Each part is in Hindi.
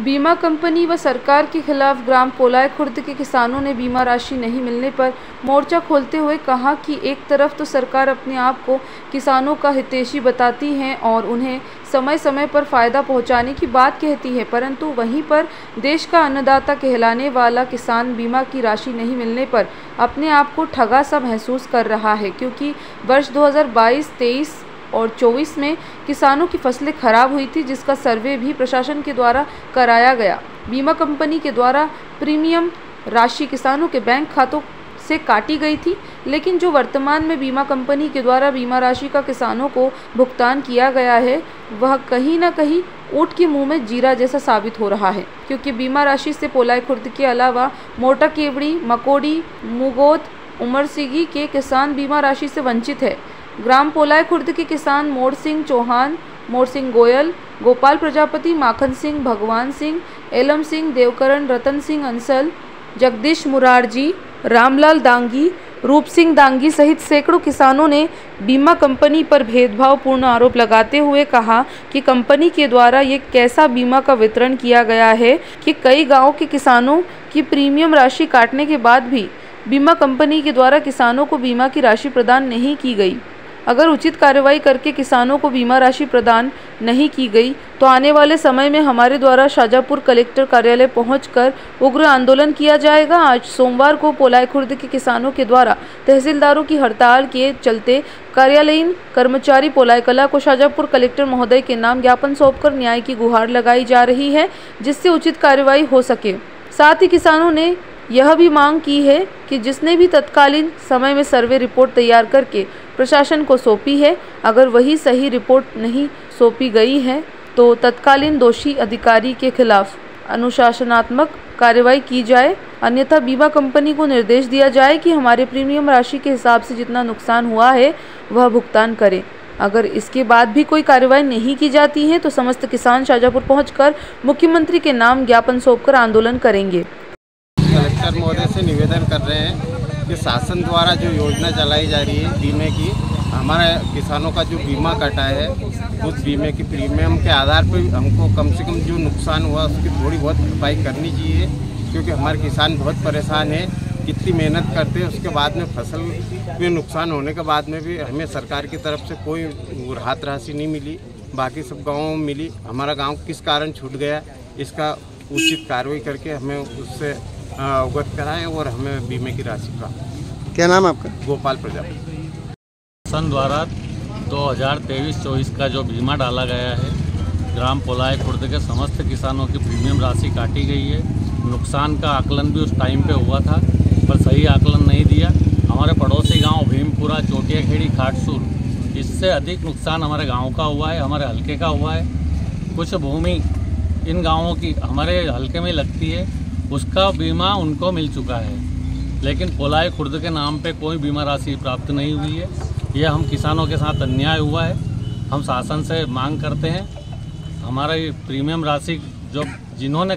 बीमा कंपनी व सरकार के खिलाफ ग्राम पोलाय खुर्द के किसानों ने बीमा राशि नहीं मिलने पर मोर्चा खोलते हुए कहा कि एक तरफ तो सरकार अपने आप को किसानों का हितैषी बताती है और उन्हें समय समय पर फ़ायदा पहुंचाने की बात कहती है, परंतु वहीं पर देश का अन्नदाता कहलाने वाला किसान बीमा की राशि नहीं मिलने पर अपने आप को ठगा सा महसूस कर रहा है, क्योंकि वर्ष 2022, 23 और 24 में किसानों की फसलें खराब हुई थी, जिसका सर्वे भी प्रशासन के द्वारा कराया गया। बीमा कंपनी के द्वारा प्रीमियम राशि किसानों के बैंक खातों से काटी गई थी, लेकिन जो वर्तमान में बीमा कंपनी के द्वारा बीमा राशि का किसानों को भुगतान किया गया है, वह कहीं न कहीं ऊँट के मुंह में जीरा जैसा साबित हो रहा है, क्योंकि बीमा राशि से पोलाय खुर्द के अलावा मोटा केवड़ी, मकोड़ी, मुगोद, उमरसिगी के किसान बीमा राशि से वंचित है। ग्राम पोलाय खुर्द के किसान मोर सिंह चौहान, मोर सिंह गोयल, गोपाल प्रजापति, माखन सिंह, भगवान सिंह, एलम सिंह, देवकरण, रतन सिंह अंसल, जगदीश मुरारजी, रामलाल दांगी, रूप सिंह दांगी सहित सैकड़ों किसानों ने बीमा कंपनी पर भेदभावपूर्ण आरोप लगाते हुए कहा कि कंपनी के द्वारा ये कैसा बीमा का वितरण किया गया है कि कई गाँव के किसानों की प्रीमियम राशि काटने के बाद भी बीमा कंपनी के द्वारा किसानों को बीमा की राशि प्रदान नहीं की गई। अगर उचित कार्रवाई करके किसानों को बीमा राशि प्रदान नहीं की गई तो आने वाले समय में हमारे द्वारा शाजापुर कलेक्टर कार्यालय पहुंचकर उग्र आंदोलन किया जाएगा। आज सोमवार को पोलाय खुर्द के किसानों के द्वारा तहसीलदारों की हड़ताल के चलते कार्यालयीन कर्मचारी पोलाय कला को शाजापुर कलेक्टर महोदय के नाम ज्ञापन सौंपकर न्याय की गुहार लगाई जा रही है, जिससे उचित कार्रवाई हो सके। साथ ही किसानों ने यह भी मांग की है कि जिसने भी तत्कालीन समय में सर्वे रिपोर्ट तैयार करके प्रशासन को सौंपी है, अगर वही सही रिपोर्ट नहीं सौंपी गई है तो तत्कालीन दोषी अधिकारी के खिलाफ अनुशासनात्मक कार्रवाई की जाए, अन्यथा बीमा कंपनी को निर्देश दिया जाए कि हमारे प्रीमियम राशि के हिसाब से जितना नुकसान हुआ है वह भुगतान करें। अगर इसके बाद भी कोई कार्रवाई नहीं की जाती है तो समस्त किसान शाजापुर पहुंचकर मुख्यमंत्री के नाम ज्ञापन सौंपकर आंदोलन करेंगे। कलेक्टर महोदय से निवेदन कर रहे हैं कि शासन द्वारा जो योजना चलाई जा रही है बीमे की, हमारे किसानों का जो बीमा कटा है उस बीमे की प्रीमियम के आधार पर हमको कम से कम जो नुकसान हुआ उसकी थोड़ी बहुत भरपाई करनी चाहिए, क्योंकि हमारे किसान बहुत परेशान है। कितनी मेहनत करते हैं, उसके बाद में फसल में नुकसान होने के बाद में भी हमें सरकार की तरफ से कोई राहत राशि नहीं मिली, बाकी सब गाँवों में मिली। हमारा गाँव किस कारण छूट गया, इसका उचित कार्रवाई करके हमें उससे अवगत कराएं और हमें बीमे की राशि प्राप्त। क्या नाम आपका? गोपाल प्रजापति। सन द्वारा 2023-24 का जो बीमा डाला गया है, ग्राम पोलाय खुर्द के समस्त किसानों की प्रीमियम राशि काटी गई है। नुकसान का आकलन भी उस टाइम पे हुआ था, पर सही आकलन नहीं दिया। हमारे पड़ोसी गांव भीमपुरा, चोटिया खेड़ी, खाटसूर, इससे अधिक नुकसान हमारे गांव का हुआ है, हमारे हलके का हुआ है। कुछ भूमि इन गाँवों की हमारे हलके में लगती है, उसका बीमा उनको मिल चुका है, लेकिन पोलाय खुर्द के नाम पे कोई बीमा राशि प्राप्त नहीं हुई है। यह हम किसानों के साथ अन्याय हुआ है। हम शासन से मांग करते हैं हमारी प्रीमियम राशि जो जिन्होंने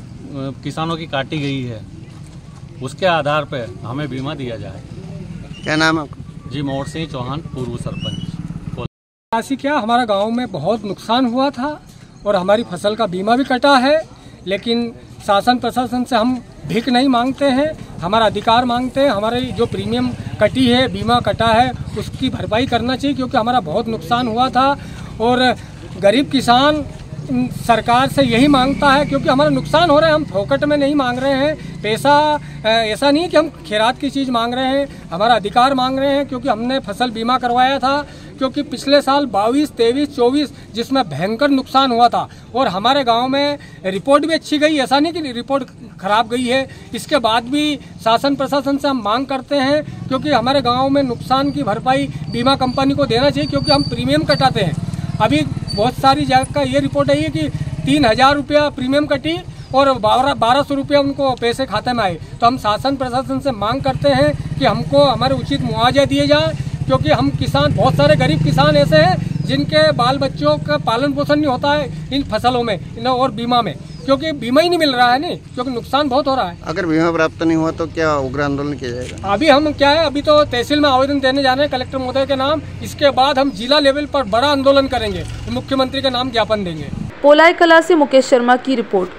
किसानों की काटी गई है उसके आधार पर हमें बीमा दिया जाए। क्या नाम आपका? जी, मोर सिंह चौहान, पूर्व सरपंच। राशि क्या, हमारा गाँव में बहुत नुकसान हुआ था और हमारी फसल का बीमा भी कटा है, लेकिन शासन प्रशासन से हम भीख नहीं मांगते हैं, हमारा अधिकार मांगते हैं। हमारी जो प्रीमियम कटी है, बीमा कटा है, उसकी भरपाई करना चाहिए, क्योंकि हमारा बहुत नुकसान हुआ था। और गरीब किसान सरकार से यही मांगता है, क्योंकि हमारा नुकसान हो रहा है। हम फोकट में नहीं मांग रहे हैं पैसा, ऐसा नहीं कि हम खैरात की चीज़ मांग रहे हैं, हमारा अधिकार मांग रहे हैं, क्योंकि हमने फसल बीमा करवाया था। क्योंकि पिछले साल 22, 23, 24 जिसमें भयंकर नुकसान हुआ था और हमारे गांव में रिपोर्ट भी अच्छी गई, ऐसा नहीं कि रिपोर्ट खराब गई है। इसके बाद भी शासन प्रशासन से हम मांग करते हैं, क्योंकि हमारे गांव में नुकसान की भरपाई बीमा कंपनी को देना चाहिए, क्योंकि हम प्रीमियम कटाते हैं। अभी बहुत सारी जगह का ये रिपोर्ट आई है कि 3000 रुपया प्रीमियम कटी और 1200 रुपया उनको पैसे खाते में आए। तो हम शासन प्रशासन से मांग करते हैं कि हमको हमारे उचित मुआवजा दिए जाए, क्योंकि हम किसान, बहुत सारे गरीब किसान ऐसे हैं जिनके बाल बच्चों का पालन पोषण नहीं होता है इन फसलों में और बीमा में, क्योंकि बीमा ही नहीं मिल रहा है, नहीं, क्योंकि नुकसान बहुत हो रहा है। अगर बीमा प्राप्त नहीं हुआ तो क्या उग्र आंदोलन किया जाएगा? अभी हम क्या है, अभी तो तहसील में आवेदन देने जा रहे हैं कलेक्टर महोदय के नाम। इसके बाद हम जिला लेवल पर बड़ा आंदोलन करेंगे, मुख्यमंत्री के नाम ज्ञापन देंगे। पोलाय कला से मुकेश शर्मा की रिपोर्ट।